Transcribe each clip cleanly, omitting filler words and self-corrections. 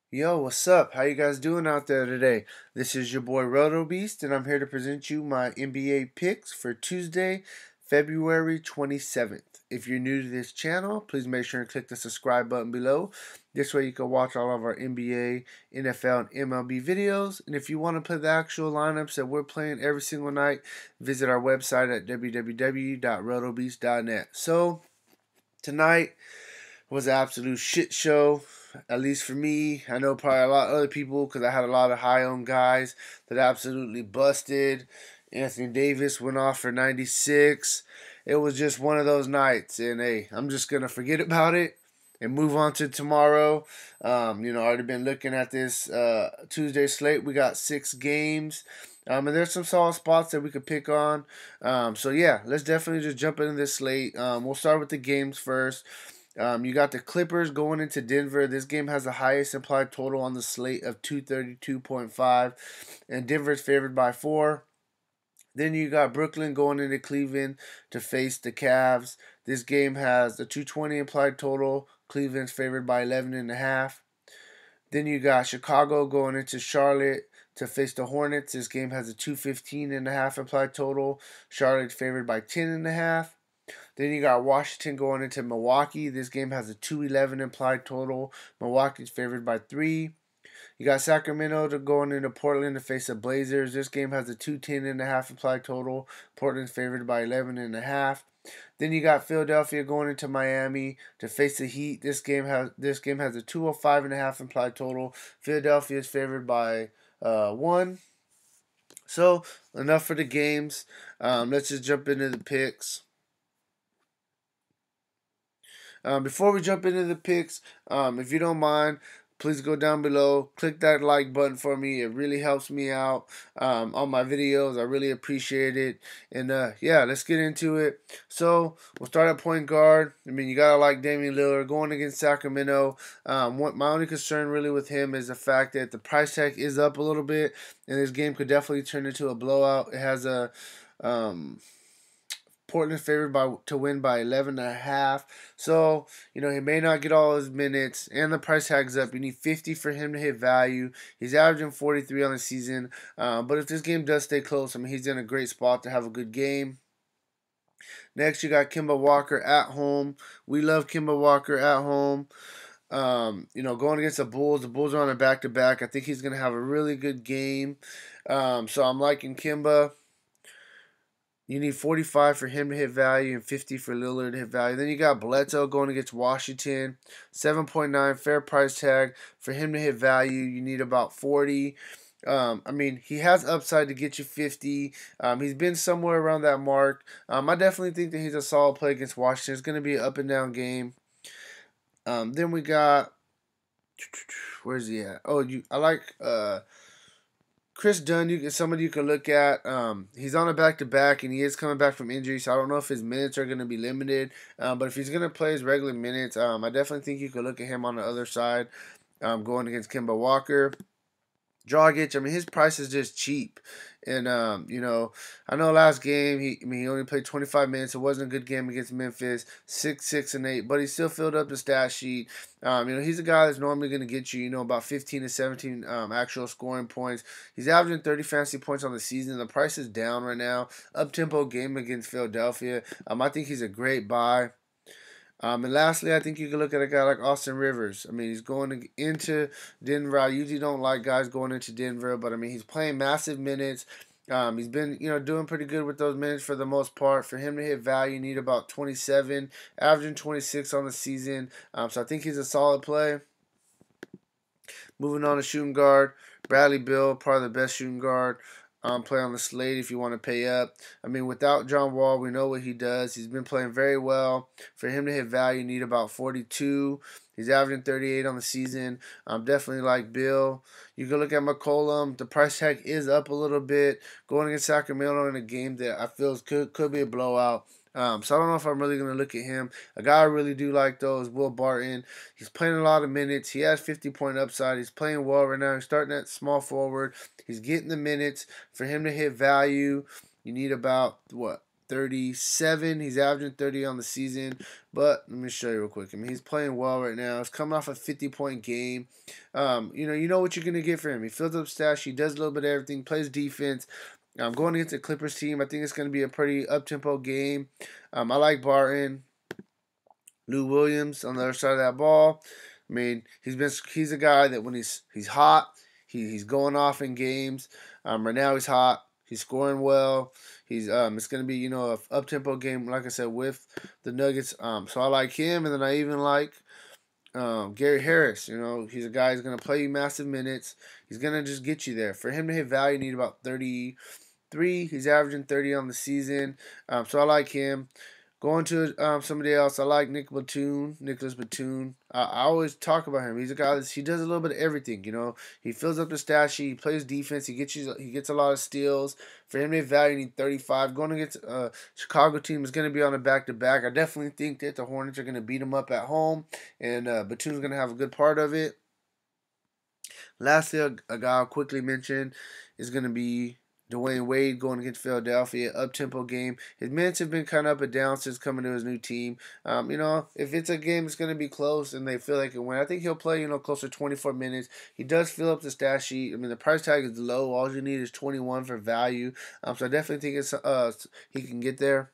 Yo, what's up? How you guys doing out there today? This is your boy Roto Beast, and I'm here to present you my NBA picks for Tuesday, February 27th. If you're new to this channel, please make sure and click the subscribe button below. This way you can watch all of our NBA, NFL, and MLB videos. And if you want to play the actual lineups that we're playing every single night, visit our website at www.rotobeast.net. So, tonight was an absolute shit show, at least for me. I know probably a lot of other people because I had a lot of high owned guys that absolutely busted. Anthony Davis went off for 96. It was just one of those nights, and hey, I'm just gonna forget about it and move on to tomorrow. I already been looking at this Tuesday slate. We got 6 games. And there's some solid spots that we could pick on. So yeah, let's definitely just jump into this slate. We'll start with the games first. You got the Clippers going into Denver. This game has the highest implied total on the slate of 232.5, and Denver's favored by 4. Then you got Brooklyn going into Cleveland to face the Cavs. This game has the 220 implied total. Cleveland's favored by 11.5. Then you got Chicago going into Charlotte to face the Hornets. This game has a 215.5 implied total. Charlotte's favored by 10.5. Then you got Washington going into Milwaukee. This game has a 211 implied total. Milwaukee's favored by 3. You got Sacramento going into Portland to face the Blazers. This game has a 210.5 implied total. Portland's favored by 11.5. Then you got Philadelphia going into Miami to face the Heat. This game has a 205.5 implied total. Philadelphia is favored by 1. So enough for the games. Let's just jump into the picks. Before we jump into the picks, if you don't mind, please go down below, click that like button for me. It really helps me out on my videos. I really appreciate it. And yeah, let's get into it. So we'll start at point guard. I mean, you gotta like Damian Lillard going against Sacramento. My only concern really with him is the fact that the price tag is up a little bit, and this game could definitely turn into a blowout. It has a Portland favored to win by 11.5. So, he may not get all his minutes, and the price tag's up. You need 50 for him to hit value. He's averaging 43 on the season. But if this game does stay close, I mean, he's in a great spot to have a good game. Next, you got Kemba Walker at home. We love Kemba Walker at home. Going against the Bulls. The Bulls are on a back-to-back. I think he's going to have a really good game. So I'm liking Kemba. You need 45 for him to hit value and 50 for Lillard to hit value. Then you got Bledsoe going against Washington. 7.9 fair price tag. For him to hit value, you need about 40. He has upside to get you 50. He's been somewhere around that mark. I definitely think that he's a solid play against Washington. It's going to be an up and down game. Then we got, where's he at? I like Chris Dunn, somebody you can look at. He's on a back-to-back, and he is coming back from injury, so I don't know if his minutes are going to be limited. But if he's going to play his regular minutes, I definitely think you could look at him on the other side going against Kemba Walker. Dragic, his price is just cheap. And, I know last game, he only played 25 minutes. It wasn't a good game against Memphis, 6, 6, and 8, but he still filled up the stat sheet. He's a guy that's normally going to get you, about 15 to 17 actual scoring points. He's averaging 30 fantasy points on the season. The price is down right now. Up-tempo game against Philadelphia. I think he's a great buy. And lastly, I think you can look at a guy like Austin Rivers. He's going into Denver. I usually don't like guys going into Denver, but he's playing massive minutes. He's been, doing pretty good with those minutes for the most part. For him to hit value, you need about 27, averaging 26 on the season. So I think he's a solid play. Moving on to shooting guard, Bradley Beal, probably the best shooting guard. Play on the slate if you want to pay up. Without John Wall, we know what he does. He's been playing very well. For him to hit value, you need about 42. He's averaging 38 on the season. Definitely like Bill. You can look at McCollum. The price tag is up a little bit. Going against Sacramento in a game that I feel could be a blowout. So I don't know if I'm really going to look at him. A guy I really do like, though, is Will Barton. He's playing a lot of minutes. He has 50-point upside. He's playing well right now. He's starting at small forward. He's getting the minutes. For him to hit value, you need about, 37. He's averaging 30 on the season. But let me show you real quick. I mean, he's playing well right now. He's coming off a 50-point game. You know what you're gonna get for him. He fills up stats. He does a little bit of everything. Plays defense. Going against the Clippers team, I think it's going to be a pretty up-tempo game. I like Barton. Lou Williams on the other side of that ball. I mean, he's a guy that when he's hot, he's going off in games. Right now he's hot. He's scoring well. It's going to be a up tempo game, like I said, with the Nuggets. So I like him, and then I even like Gary Harris. He's a guy who's going to play you massive minutes. He's going to just get you there. For him to hit value, you need about 33. He's averaging 30 on the season. So I like him. Going to somebody else, I like Nicholas Batum. I always talk about him. He's a guy he does a little bit of everything. He fills up the stat sheet. He plays defense. He gets a lot of steals. For him to hit value, you need 35. Going against Chicago team is going to be on a back-to-back. I definitely think that the Hornets are going to beat him up at home, and Batum's going to have a good part of it. Lastly, a guy I'll quickly mention is going to be Dwayne Wade going against Philadelphia, up-tempo game. His minutes have been kind of up and down since coming to his new team. If it's a game that's going to be close and they feel like it win, I think he'll play, close to 24 minutes. He does fill up the stat sheet. I mean, the price tag is low. All you need is 21 for value. So I definitely think he can get there.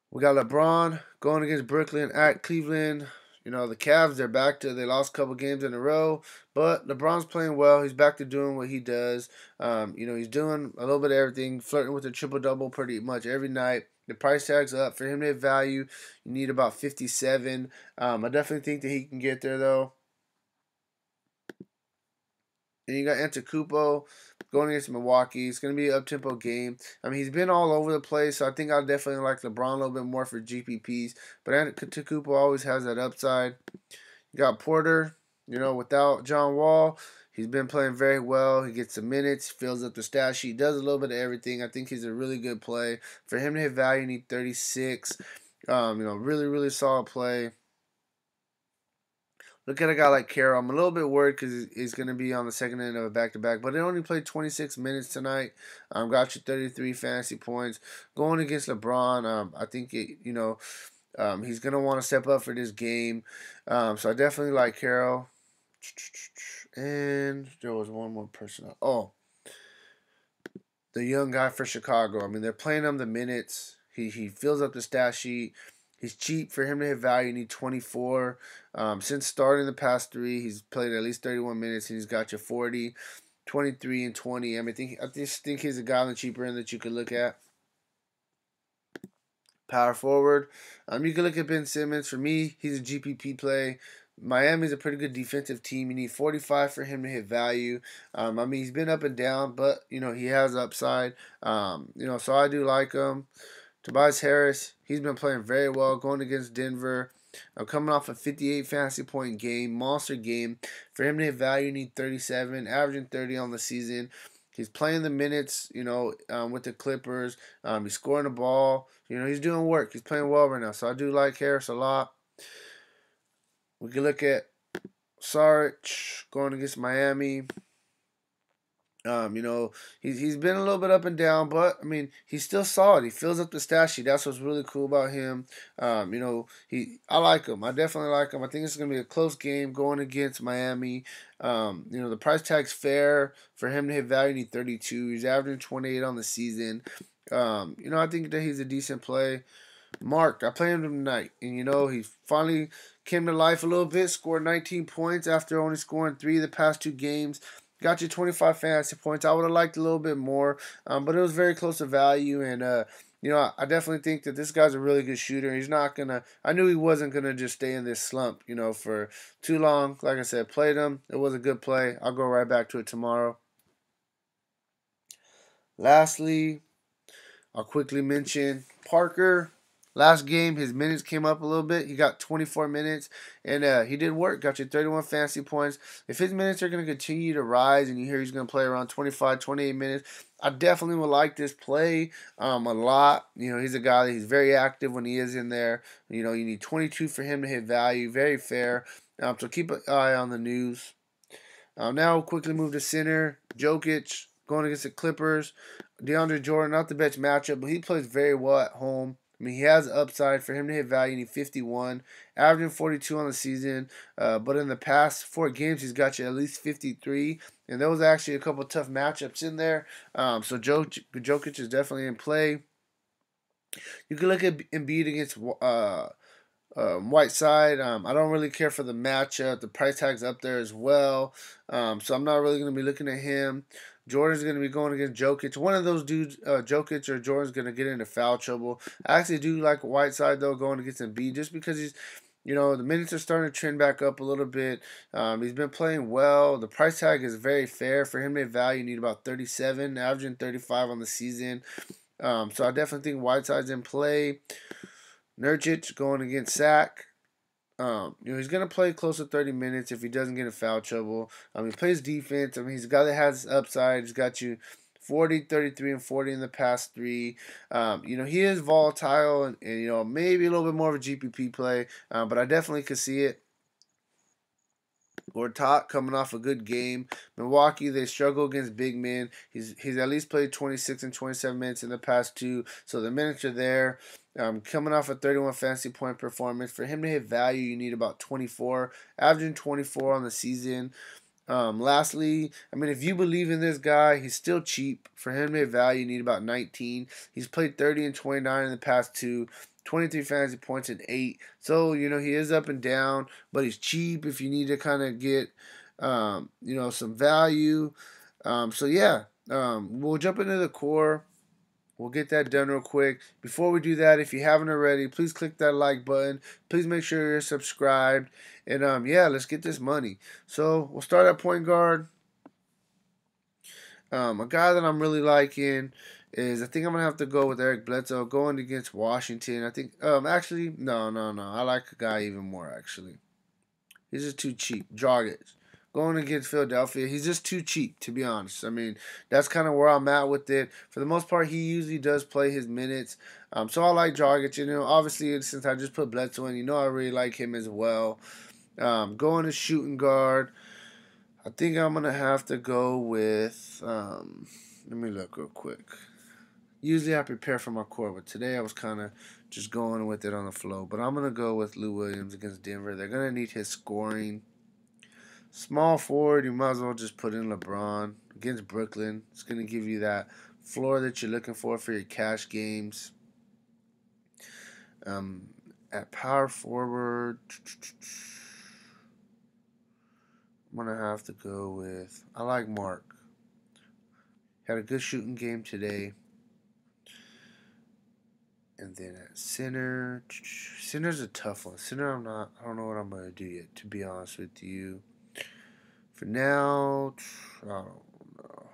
We got LeBron going against Brooklyn at Cleveland. The Cavs, they lost a couple games in a row, but LeBron's playing well. He's back to doing what he does. He's doing a little bit of everything, flirting with a triple-double pretty much every night. The price tag's up. For him to hit value, you need about 57. I definitely think that he can get there, though. And you got Antetokounmpo going against Milwaukee. It's going to be an up-tempo game. I mean, he's been all over the place, so I think I'll definitely like LeBron a little bit more for GPPs. But Antetokounmpo always has that upside. You got Porter, without John Wall. He's been playing very well. He gets the minutes, fills up the stat sheet, does a little bit of everything. I think he's a really good play. For him to hit value, you need 36. Really, really solid play. Look at a guy like Carroll. I'm a little bit worried because he's going to be on the second end of a back-to-back. But he only played 26 minutes tonight. Got you 33 fantasy points. Going against LeBron, I think, he's going to want to step up for this game. So I definitely like Carroll. And there was one more person. Oh, the young guy for Chicago. I mean, they're playing him the minutes. He fills up the stat sheet. He's cheap. For him to hit value, you need 24. Since starting the past 3, he's played at least 31 minutes, and he's got you 40, 23, and 20. I just think he's a guy on the cheaper end that you could look at. Power forward. You can look at Ben Simmons. For me, he's a GPP play. Miami's a pretty good defensive team. You need 45 for him to hit value. He's been up and down, but, he has upside. So I do like him. Tobias Harris, he's been playing very well going against Denver. Coming off a 58 fantasy point game, monster game. For him to hit value, you need 37, averaging 30 on the season. He's playing the minutes, with the Clippers. He's scoring the ball. He's doing work. He's playing well right now. So I do like Harris a lot. We can look at Saric going against Miami. He's been a little bit up and down, but he's still solid. He fills up the stat sheet. That's what's really cool about him. I like him. I definitely like him. I think it's gonna be a close game going against Miami. The price tag's fair for him to hit value. You need 32. He's averaging 28 on the season. I think that he's a decent play. Marked. I played him tonight, and he finally came to life a little bit. Scored 19 points after only scoring 3 of the past 2 games. Got you 25 fantasy points. I would have liked a little bit more, but it was very close to value. And, I definitely think that this guy's a really good shooter. He's not going to – I knew he wasn't going to just stay in this slump, for too long. Like I said, played him. It was a good play. I'll go right back to it tomorrow. Lastly, I'll quickly mention Parker. Last game, his minutes came up a little bit. He got 24 minutes, and he did work. Got you 31 fantasy points. If his minutes are going to continue to rise, and you hear he's going to play around 25, 28 minutes, I definitely would like this play a lot. He's a guy that he's very active when he is in there. You need 22 for him to hit value. Very fair. So keep an eye on the news. Now we'll quickly move to center. Jokic. going against the Clippers. DeAndre Jordan, not the best matchup, but he plays very well at home. I mean, he has upside. For him to hit value, you need 51, averaging 42 on the season. But in the past 4 games, he's got you at least 53. And there was actually a couple tough matchups in there. So Jokic is definitely in play. You can look at Embiid against Whiteside. I don't really care for the matchup. The price tag's up there as well. So I'm not really going to be looking at him. Jordan's going to be going against Jokic. One of those dudes, Jokic or Jordan's going to get into foul trouble. I actually do like Whiteside, though, going against Embiid just because he's, the minutes are starting to trend back up a little bit. He's been playing well. The price tag is very fair. For him to value, you need about 37, averaging 35 on the season. So I definitely think Whiteside's in play. Nurkic going against Sack. He's going to play close to 30 minutes if he doesn't get in foul trouble. He plays defense. He's a guy that has upside. He's got you 40, 33, and 40 in the past 3. He is volatile and maybe a little bit more of a GPP play, but I definitely could see it. Gortat coming off a good game. Milwaukee, they struggle against big men. He's at least played 26 and 27 minutes in the past 2, so the minutes are there. Coming off a 31 fantasy point performance. For him to hit value, you need about 24, averaging 24 on the season. Lastly, if you believe in this guy, he's still cheap. For him to hit value, you need about 19. He's played 30 and 29 in the past 2. 23 fantasy points in 8. So, he is up and down, but he's cheap if you need to kind of get, some value. We'll jump into the core. We'll get that done real quick. Before we do that, if you haven't already, please click that like button. Please make sure you're subscribed. And, let's get this money. So, we'll start at point guard. A guy that I'm really liking is, I think I'm going to have to go with Eric Bledsoe going against Washington. I think, actually, no. I like a guy even more, actually. He's just too cheap. Dragic. Going against Philadelphia, he's just too cheap, to be honest. That's kind of where I'm at with it. For the most part, he usually does play his minutes. So I like Dragic. Obviously, since I just put Bledsoe in, I really like him as well. Going to shooting guard, I think I'm going to have to go with, let me look real quick. Usually I prepare for my core, but today I was kind of just going with it on the flow. But I'm going to go with Lou Williams against Denver. They're going to need his scoring. Small forward, you might as well just put in LeBron against Brooklyn. It's going to give you that floor that you're looking for your cash games. At power forward, I'm going to have to go with, I like Mark. Had a good shooting game today. And then at center's a tough one. Center, I don't know what I'm going to do yet, to be honest with you. For now, I don't know.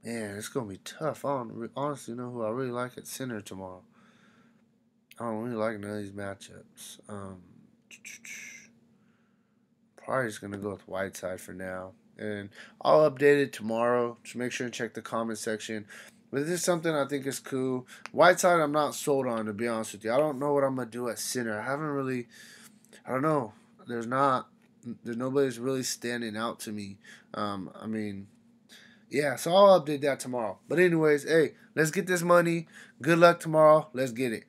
Man, it's going to be tough. I don't honestly know who I really like at center tomorrow. I don't really like none of these matchups. Probably just going to go with Whiteside for now. And I'll update it tomorrow. Just make sure and check the comment section. But this is something I think is cool. Whiteside, I'm not sold on, to be honest with you. I don't know what I'm going to do at center. I don't know. There's nobody's really standing out to me. So I'll update that tomorrow. But anyways, hey, let's get this money. Good luck tomorrow. Let's get it.